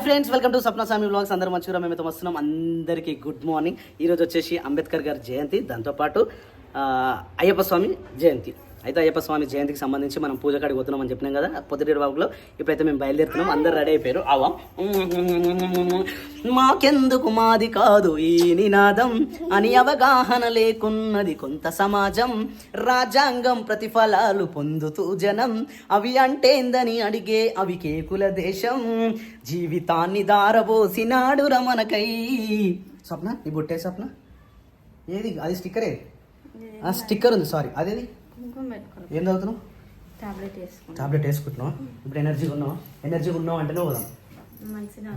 Friends, welcome to Sapna Swami vlogs. అందరూ మంచిగా మేమైతే వస్తున్నాం. అందరికీ గుడ్ మార్నింగ్. ఈరోజు వచ్చేసి అంబేద్కర్ గారి జయంతి, దాంతోపాటు అయ్యప్ప స్వామి జయంతి. అయితే అయ్యప్ప స్వామి జయంతికి సంబంధించి మనం పూజ కాడికి పోతున్నాం అని చెప్పినాం కదా పొద్దుటి బాబులో. ఇప్పుడైతే మేము బయలుదేరుతున్నాం. అందరు రెడీ అయిపోయారు. అవ్వం మాకెందుకు మాది కాదు ఈ నినాదం అని అవగాహన లేకున్నది కొంత సమాజం. రాజ్యాంగం ప్రతిఫలాలు పొందుతూ జనం అవి అంటేందని అడిగే అవి కేకుల దేశం. జీవితాన్ని దారబోసినాడు రమణకై. స్వప్న నీ బొట్టే స్వప్న ఏది? అది స్టిక్కరే. స్టిక్కర్ ఉంది, సారీ. అదేది? ఏం చదువుతున్నావు? టాబ్లెట్ వేసుకుంటున్నావు. ఇప్పుడు ఎనర్జీగా ఉన్నావు అంటేనే పోదాం.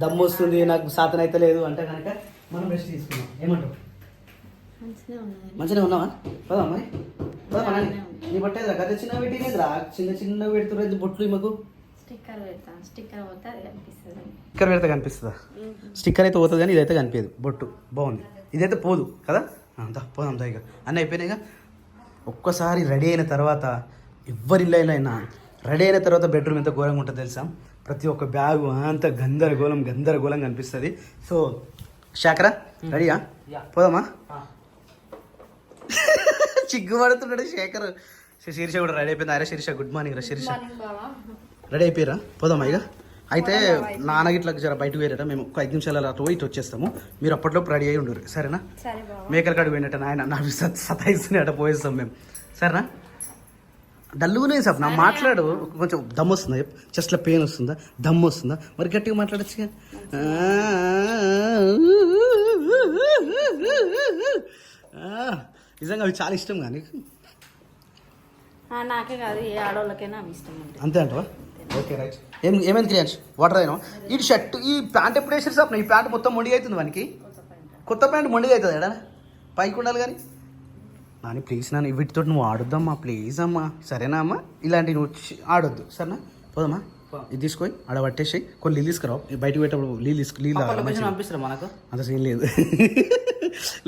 దమ్ము వస్తుంది, నాకు సాధన అయితే లేదు అంటే కనుక మనం రెస్ట్ తీసుకున్నాం. ఏమంటావు? మంచిగా ఉన్నావా? పోదాం మరి. పోదామా? నీ బట్టేదిరా గత చిన్న పెట్టినేదిరా, చిన్న పెడుతున్నది బొట్లు మాకు. స్టిక్కర్ పెడితే కనిపిస్తుందా? స్టిక్కర్ అయితే పోతుంది కానీ ఇదైతే కనిపించదు. బొట్టు బాగుంది, ఇదైతే పోదు కదా. పోదాం దా. ఇక అన్నీ అయిపోయినాయిగా. ఒక్కసారి రెడీ అయిన తర్వాత ఎవరి ఇళ్ళైనా రెడీ అయిన తర్వాత బెడ్రూమ్ ఎంత ఘోరంగా ఉంటుందో తెలుసా? ప్రతి ఒక్క బ్యాగు అంత గందరగోళం కనిపిస్తుంది. సో శాఖరా రెడీయా? పోదామా? చిగ్గుపడుతున్నాడు శేఖర్. శీర్ష కూడా రెడీ అయిపోయింది. అరే శీర్ష, గుడ్ మార్నింగ్ రా. శీర్ష రెడీ అయిపోయారా? పోదామా ఇక. అయితే నాన్నగిట్లకు జర బయటకు పోయారట. మేము ఒక 5 నిమిషాలు అలా పోయి వచ్చేస్తాము. మీరు అప్పట్లో రెడీ అయ్యి ఉండరు, సరేనా? మేకల కాడికి పోయినట్ట నాయన నా సతాయిస్తున్నాయట. పోయేస్తాం మేము, సరేనా? డల్లుగానే సార్ నా మాట్లాడు. కొంచెం దమ్ వస్తుందా? చెస్ట్లో పెయిన్ వస్తుందా? దమ్ వస్తుందా? మరి గట్టిగా మాట్లాడచ్చు. నిజంగా అవి చాలా ఇష్టం. కానీ నాకే కాదు, ఏ ఆడవాళ్ళకైనా ఇష్టం. అంతే అంటవా? Okay right. ఏమైంది క్రియాన్స్? వాటర్ అయినా ఈ షర్ట్ ఈ ప్యాంట్ ఎప్పుడు వేసారు సార్? ఈ ప్యాంట్ మొత్తం మొండిగా అవుతుంది వానికి. కొత్త ప్యాంట్ మొండిగా అవుతుంది ఎడా? పైకి ఉండాలి కానీ. నాని ప్లీజ్ నాన్న, వీటితో నువ్వు ఆడొద్దమ్మా ప్లీజ్ అమ్మా, సరేనా అమ్మా? ఇలాంటివి నువ్వు ఆడొద్దు, సరేనా? పోదమ్మా. ఇది తీసుకొని ఆడ పట్టేసి కొన్ని నీళ్ళు తీసుకురావు. బయటకు పెట్టేటప్పుడు నీళ్ళు పంపిస్తారా? మనకు అంత సీన్ లేదు.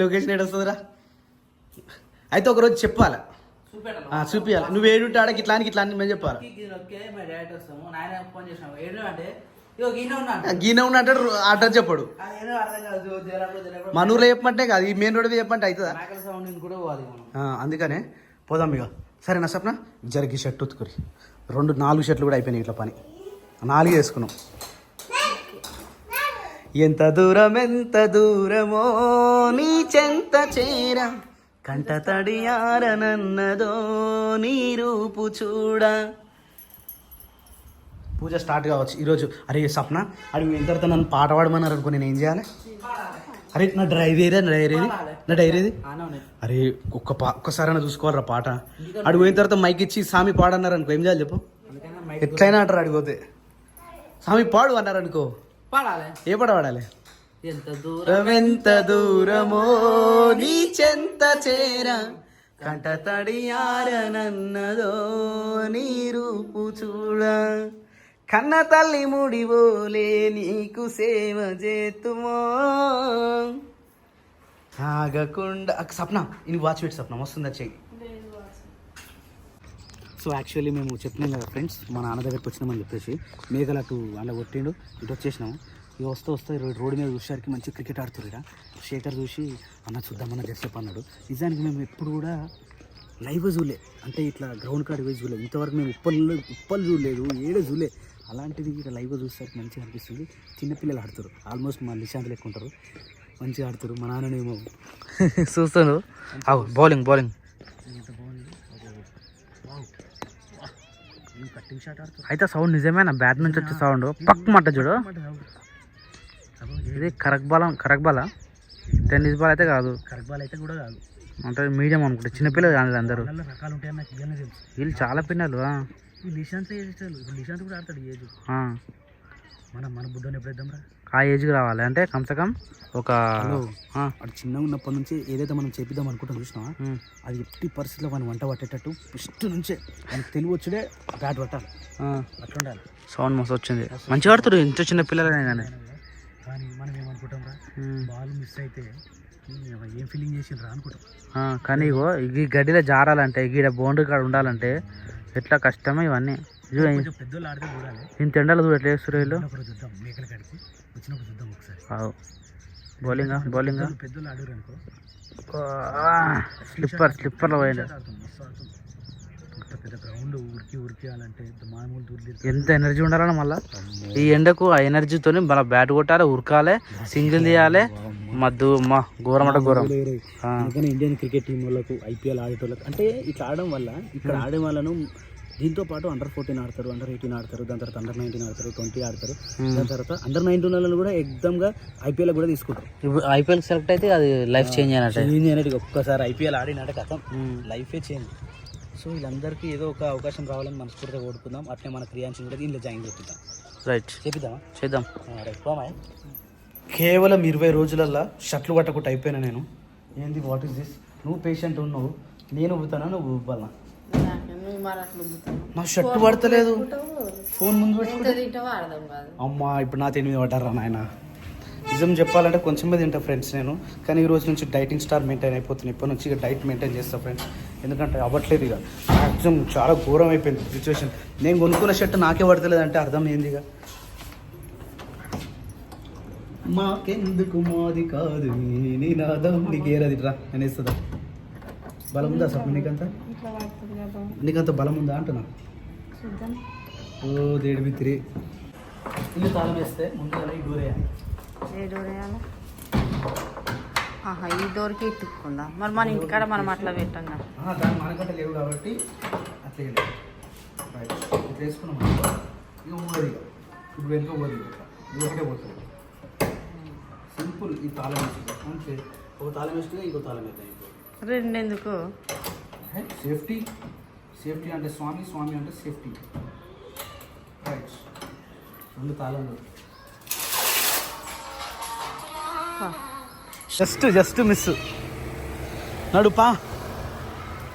లొకేషన్ ఏడు వస్తుందిరా. అయితే ఒకరోజు చెప్పాలి, చూపియాలి. నువ్వు ఏడుంటే ఆడకి ఇట్లానికి ఇట్లా మేము చెప్పాలి. గీన ఉన్నట్టు అడ్రస్ చెప్పాడు. మన ఊర్లో చెప్పమంటే కాదు, ఈ మెయిన్ రోడ్ చెప్పంటే అవుతుందా? అందుకనే పోదాం ఇక, సరేనా సప్న? జరిగి షర్ట్ ఉతుకురి. 4 షర్ట్లు కూడా అయిపోయినాయి. ఇట్లా పని 4 వేసుకున్నాం. ఎంత దూరమో నీ చెంత చేరా, కంట తడియారనన్నదో నీ రూపు చూడ. పూజ స్టార్ట్ కావచ్చు ఈరోజు. అరే సప్న, అడిగి పోయిన తర్వాత నన్ను పాట పాడమన్నారు అనుకో, నేను ఏం చేయాలి? అరే నా డైరీ అరే ఒక్కసారైనా చూసుకోవాలరా పాట. అడిగి పోయిన తర్వాత మైక్ ఇచ్చి సామి పాడన్నారు అనుకో, ఏం చేయాలి చెప్పు? ఎట్లయినా అంటారు. అడిగిపోతే సామి పాడు అన్నారు అనుకో, ఏ పాట పాడాలి? ఎంత దూరమో నీ చెంత చేరా, కంట తడియారనన్నదో నీ రూపు చూడ, కన్న తల్లి ముడివోలే నీకు సేవ చేతుమో ఆగకుండా. సప్న ఇన్ని వాచ్ పెట్టి సప్న వస్తుందా చెయ్యి. సో యాక్చువల్లీ మేము చెప్పినాం కదా ఫ్రెండ్స్, మా నాన్న దగ్గరికి వచ్చినామని చెప్పేసి. మేఘలు అటు అలా కొట్టిండు, ఇటు వచ్చేసినాము. ఇక వస్తే రోడ్డు మీద చూసేసరికి మంచి క్రికెట్ ఆడుతుర్రా. శేఖర్ చూసి అన్న చూద్దామన్న జెర్సేపు అన్నాడు. నిజానికి మేము ఎప్పుడు కూడా లైవ్ చూడలే, అంటే ఇట్లా గ్రౌండ్ కాడ పోయి చూడలేదు ఇంతవరకు. మేము ఉప్పలు చూడలేదు, ఏడే చూడలే. అలాంటిది ఇక లైవ్గా చూసేసరికి మంచిగా అనిపిస్తుంది. చిన్నపిల్లలు ఆడుతారు, ఆల్మోస్ట్ మా నిశాంత్ లెక్క ఉంటారు, మంచిగా ఆడుతారు. మా నాన్ననేమో చూస్తాను. బౌలింగ్ కట్టింగ్ షాట్ ఆడుతారు. అయితే సౌండ్ నిజమేనా? బ్యాట్ నుంచి వచ్చే సౌండ్ పక్క మాట చూడు. ఇది కరెక్ట్ బాలా? టెన్నిస్ బాల్ అయితే కాదు, కరెక్ట్ బాల్ అయితే కూడా కాదు, అంటే మీడియం అనుకుంటా. చిన్నపిల్లలు కాదు అందరూ, రకాలు ఉంటాయని నాకు ఇవన్నీ తెలుసు. వీళ్ళు చాలా పిల్లలు. నిశాంత్ నిశాంత్ కూడా ఆడతాడు. ఏజ్ మన బుడ్డని ఎప్పుడైద్దాం రా? ఆ ఏజ్కి రావాలి అంటే కమ్సకం ఒక అటు చిన్నగా ఉన్నప్పటి నుంచి ఏదైతే మనం చేపిద్దాం అనుకుంటాం చూసినా, అది ఎట్టి పరిస్థితిలో మనం వంట పట్టేటట్టు ఫస్ట్ నుంచే మనకు తెలివి వచ్చుడే బ్యాట్ పట్టాలి. అట్లా ఉండాలి. సౌండ్ మస్తు వచ్చింది, మంచిగా ఆడుతారు ఇంత చిన్న పిల్లలనే. కానీ మనం ఏమనుకుంటాం రా, బాల్ మిస్ అయితే ఏం ఫీలింగ్ చేసిండ్రా అనుకుంటాం. కానీ ఇగో ఈ గడ్డిలో జారాలంటే, గీడ బౌండరీ కాడ ఉండాలంటే ఎట్లా కష్టమో ఇవన్నీ. పెద్దోళ్ళు ఆడితే చూడాలి. ఇంత ఎండలు చూడ ఎట్లా చేస్తారు వీళ్ళు. చూద్దాం మేకల కాడికి వచ్చినప్పుడు చూద్దాం ఒకసారి. బౌలింగ్ పెద్దోళ్ళు ఆడారు అనుకో స్లిప్పర్లో పోయింది. పెద్ద గ్రౌండ్ ఉరికేయాలంటే మామూలు దూరం ఎంత ఎనర్జీ ఉండాలన్నా మళ్ళీ ఈ ఎండకు ఆ ఎనర్జీతో మళ్ళీ బ్యాట్ కొట్టాలి, ఉరకాలి, సింగిల్ తీయాలి. మద్దు మా ఘోరం అంటే ఘోరం. ఇండియన్ క్రికెట్ టీం వాళ్ళకు ఐపీఎల్ ఆడేటోళ్ళకి అంటే ఇట్లా ఆడడం వల్ల ఇక్కడ ఆడే వాళ్ళను దీంతో పాటు అండర్-14 ఆడతారు, అండర్-18 ఆడతారు, దాని తర్వాత అండర్-19 ఆడతారు, 20 ఆడతారు, దాని తర్వాత అండర్-19 వాళ్ళని కూడా ఎగ్జామ్గా ఐపీఎల్ కూడా తీసుకుంటారు. ఇప్పుడు ఐపీఎల్ సెలెక్ట్ అయితే అది లైఫ్ చేంజ్ అయినట్టు ఒక్కసారి ఐపీఎల్ ఆడినట్టు కథం లైఫే చేంజ్. సో వీళ్ళందరికీ ఏదో ఒక అవకాశం రావాలని మనస్ఫూర్తిగా కోరుకుందాం. అట్లే మన క్రియాన్షన్ కూడా దీనిలో జాయిన్ చేపిద్దాం. రైట్ చేపిద్దామా? చేద్దాం. రైట్ బామాయ్. కేవలం 20 రోజులల్లో షట్లు కట్టకుండా అయిపోయినా నేను. ఏంది వాట్ ఈస్ దిస్? నువ్వు పేషెంట్ ఉన్నావు, నేను ఊపుతానా నువ్వు ఊపాలనా? నా షర్ట్ పడతలేదు, ఫోన్ ముందు అమ్మా. ఇప్పుడు నా 8 పడ్డారా నాయన. నిజం చెప్పాలంటే కొంచెమే తింటా ఫ్రెండ్స్ నేను, కానీ ఈ రోజు నుంచి డైటింగ్ స్టార్ మెయింటైన్ అయిపోతుంది. ఇప్పటి నుంచి ఇక డైట్ మెయింటైన్ చేస్తాను ఫ్రెండ్స్, ఎందుకంటే అవ్వట్లేదు ఇక. మ్యాక్సిమం చాలా ఘోరం అయిపోయింది సిచ్యువేషన్. నేను కొనుక్కున్న షర్ట్ నాకే పడతలేదు అంటే అర్థం ఏంది ఇక. మాకెందుకు మాది కాదు నినాదం నీకేరది రా నేను ఇస్తుందా? బలం ఉందా అసలు నీకంత బలం ఉందా అంటున్నా? ఓ దేడి బిత్తిరి. ఇల్లు తాళం వేస్తే ముందుగా ఈ డోర్ వేయాలి. ఏ డోర్ వేయాలి? ఈ డోర్కి ఇట్టుకుందా మరి మన ఇంటికాడ మనం అట్లా పెట్టాం కదా. దాని మనకంటే లేవు కాబట్టి అట్లా ఇట్లా వేసుకున్నాం. ఇక ఊరది ఇప్పుడు వెనుక పోదు, ఇది ఒకటే పోతుంది. సింపుల్. ఈ తాళం వేస్తుంది అంతే. ఒక తాళం వేస్తే ఇంకో తాళం వేస్తాయి. రెండెందుకు? సేఫ్టీ. సేఫ్టీ అంటే స్వామి, స్వామి అంటే సేఫ్టీ. రైట్. 2 తాళాలు. Just miss. నడుపా.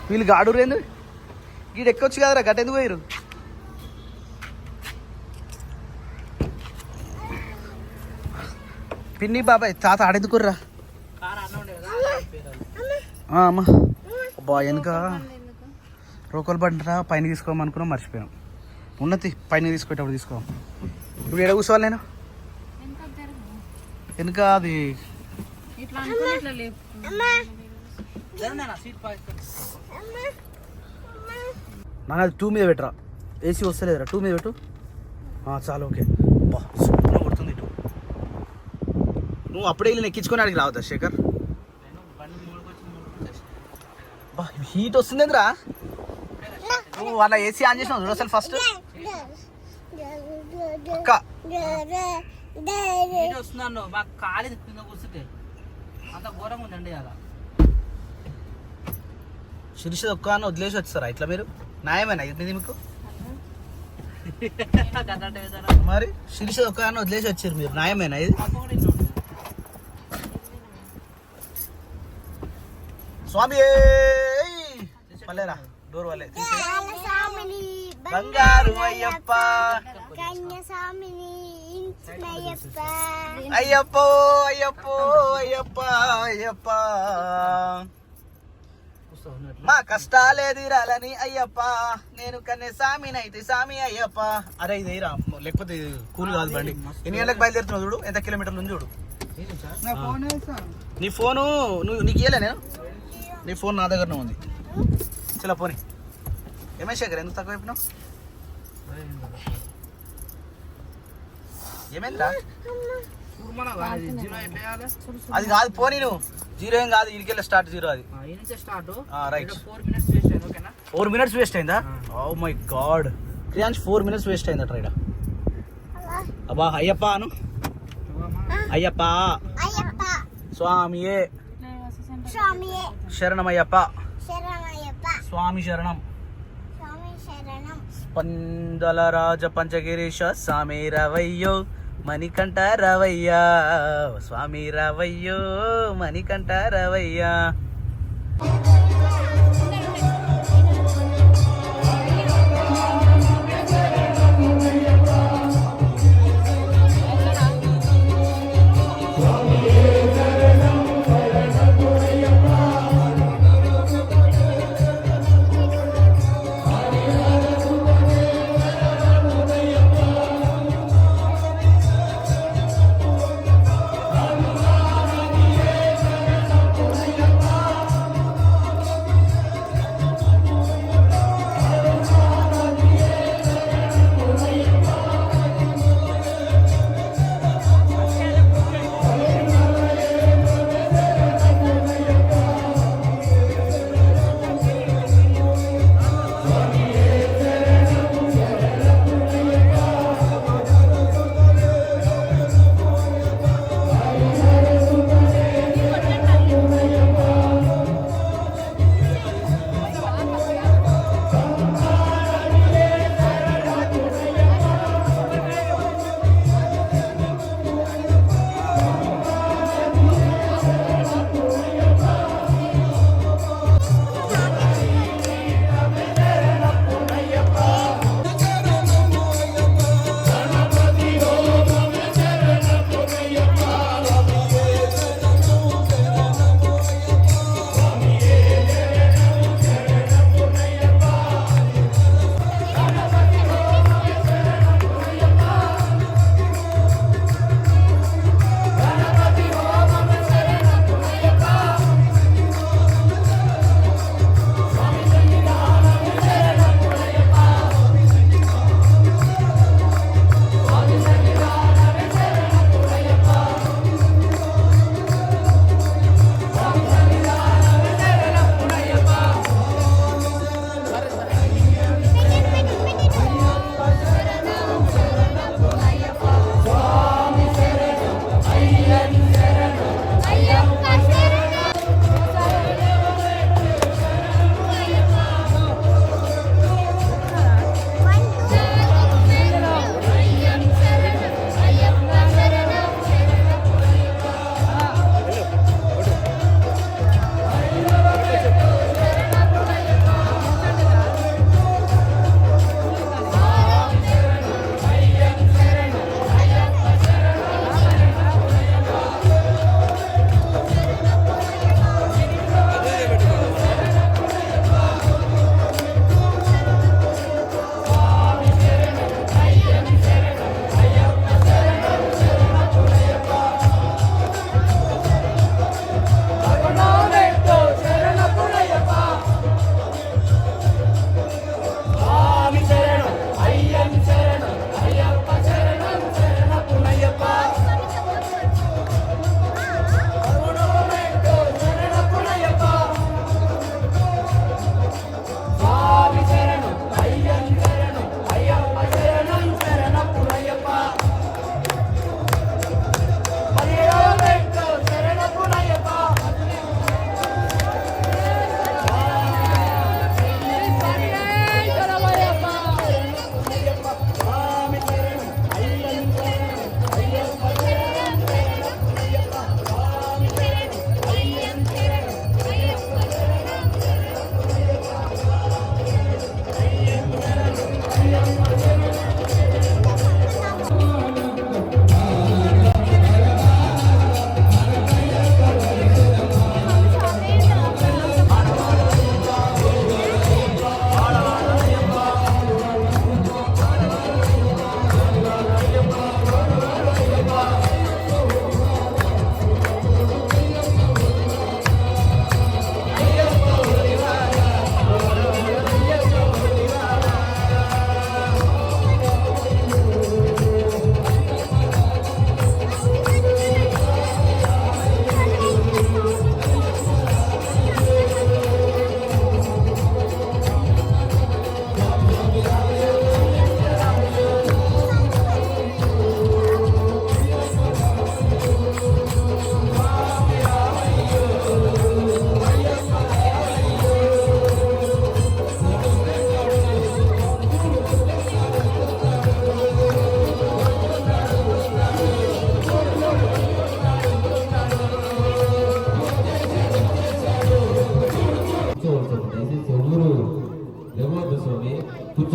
వీళ్ళు గాడురేందు గీడు ఎక్కొచ్చు కదరా, గట్టెందుకు పోయారు? పిన్ని బాబాయ్ తాత ఆడెందుకుర్రా? అమ్మా అబ్బా వెనుక రోకల్ బండిరా పైన తీసుకోమనుకున్నాం, మర్చిపోయాం. ఉన్నతి పైన తీసుకునేటప్పుడు తీసుకో. ఇప్పుడు ఎక్కడ కూర్చోవాలి నేను? వెనుక అది మన 2 మీద పెట్టరా, ఏసీ వస్తలేదురా. 2 మీద పెట్టు చాలు. ఓకే. బా సూపర్ కొడుతుంది ఇటు. నువ్వు అప్పుడే వెళ్ళి ఎక్కించుకొని అడిగి రావద్దా శేఖర్? బా హీట్ వస్తుందిరా. నువ్వు వాళ్ళ ఏసీ ఆన్ చేసినావు చూడు అసలు ఫస్ట్. అక్క వస్తున్నాను మాకు ఖాళీ కింద కూర్చుంటే అంత ఘోరంగా ఉందండి. అలా శిరీష ఒక్క అని వదిలేసి వచ్చారా ఇట్లా మీరు? న్యాయమేనా ఇది మీకు? మరి శిరీష ఒక్క అని వదిలేసి వచ్చారు మీరు, న్యాయమేనా ఇది? స్వామి పల్లేరా డోర్ వాళ్ళే. బంగారు అయ్యప్ప అయ్యప్పో అయ్యప్పో అయ్యప్ప అయ్యప్ప మా కష్టాలే తీరాలని అయ్యప్ప, నేను కన్నే సామినైతే సామి అయ్యప్ప. అరే ఇది రా, లేకపోతే కూల్ కాదు బండి. ఎన్ని గంటలకు బయలుదేరుతున్నావు చూడు, ఎంత కిలోమీటర్లు ఉంది చూడు. నీ ఫోను నీకు ఇయ్యలే నేను? నీ ఫోన్ నా దగ్గరనే ఉంది. చలో పోనీ. ఏమే శేఖర్ ఎందుకు తక్కువ చెప్పినావు? ఏమైందా? అది కాదు పోనీ, నువ్వు 0 ఏం కాదు. ఇడికెళ్ళి స్టార్ట్ 0 అది. రైట్. 4 minutes వేస్ట్ అయిందా? Oh my God. క్రియాన్స్ 4 minutes వేస్ట్ అయిందా ట్రైడ్? అబ్బా అయ్యప్ప అను. అయ్యప్ప స్వామియే శరణమయ్యప్ప. స్వామి శరణం. స్పందల రాజ పంచగిరీశ స్వామి రవయ్యో మణికంఠ రవయ్యా, స్వామి రవయ్యో మణికంఠ రవయ్యా.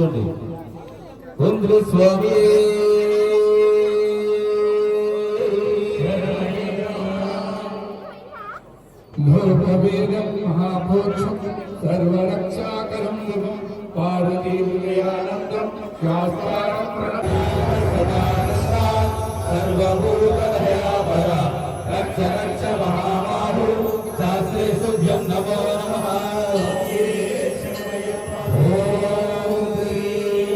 కూర్చోండి. ఓం స్వామి లోకవేదం మహాభూషం సర్వరక్షాకరం పార్వతీ ఆనందం శాస్త్రం సర్వభూతదయాపర రక్ష రక్ష మహాబాహు శాస్త్రే శుభ్యం నమో నమః. ఓం శ్రీ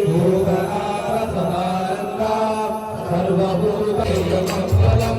భూతనాథ సదానంద సర్వభూత మంగళం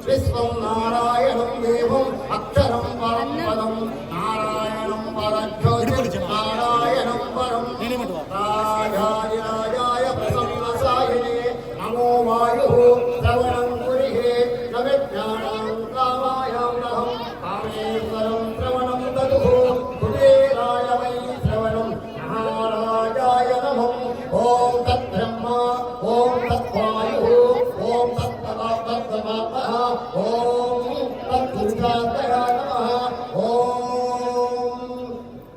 విశ్వం నారాయణం దేవం అక్షరం పరం పదం నారాయణం పరజ్యోతి నారాయణం పరం రాజాయ ప్రసన్నసాయినే నమో వాయు శ్రవణం గురిహే నవిజ్ఞానం కామాయాం నహం కామేశ్వరం శ్రవణం దదుః కుబేరాయ వై శ్రవణం మహారాజాయ నమః. ఓం తద్బ్రహ్మ ఓం తద్వాయు ఓం ఓం తత్పురుషాయ నమః. ఓం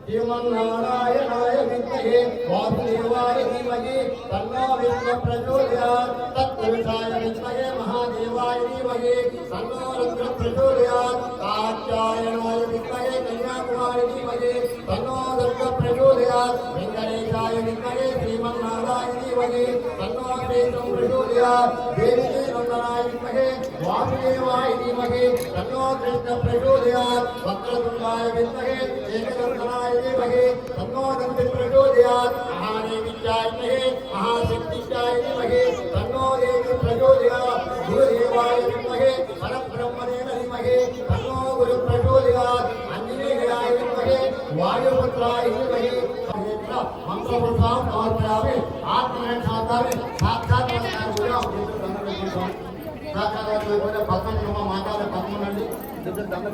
శ్రీమన్నారాయణాయ విద్మహే వాసుదేవాయ ధీమహి తన్నో విష్ణు ప్రచోదయాత్. తత్పురుషాయ విద్మహే మహాదేవాయ ధీమహి తన్నో రుద్ర ప్రచోదయాత్. కాత్యాయనాయ విద్మహే కన్యాకుమారి ధీమహి తన్నో దుర్గ ప్రచోదయాత్. వెంకటేశాయ విద్మహే శ్రీమన్నారాయణ ధీమహి తన్నో కేశం ప్రచోదయాత్. దేవికి నందనాయ విద్మహే వాసుదేవాయ ధీమహి తన్నో కృష్ణ ప్రచోదయాత్. వక్రతుండాయ విద్మహే ఏకదంతనాయ ధీమహి తన్నో దంతి ప్రచోదయాత్. మహాదేవిత్యాయ విద్మహే మహాశక్తిత్యాయ ధీమహి తన్నో దేవి ప్రచోదయాత్. గురుదేవాయ విద్మహే పరబ్రహ్మణే ధీమహి తన్నో గురు ప్రచోదయాత్. ఆంజనేయాయ విద్మహే వాయుపుత్రాయ ధీమహి మంత్రపురుషాం సమర్పయామి. ఆత్మరక్షార్థామి సాక్షాత్ పక్కన మాట్లాడే పక్కనండి దండ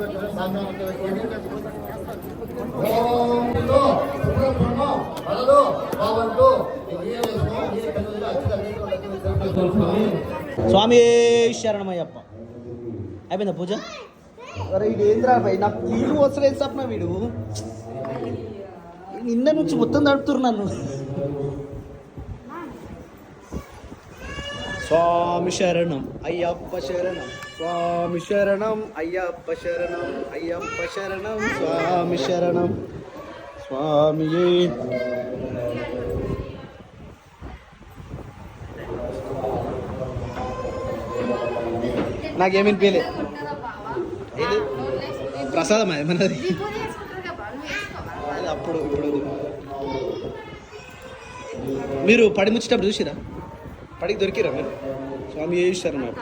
స్వామి శరణమయ్యప్ప. అయిపోయిందా పూజ? అరే ఇది ఏంద్రా భయ్, నాకు వీళ్ళు వస్తలేదు సప్న. వీడు నిన్న నుంచి మొత్తం తడుపుతురు నన్ను. స్వామి శరణం అయ్యప్ప శరణం, స్వామి శరణం అయ్యప్ప శరణం, అయ్యప్ప శరణం స్వామి శరణం స్వామి. నాకేమినిపించలే. ఇది ప్రసాదం అది మనది. అప్పుడు ఇప్పుడు మీరు పడి ముచ్చేటప్పుడు చూసిరా? పడికి దొరికిరా మీరు? స్వామి శరణం.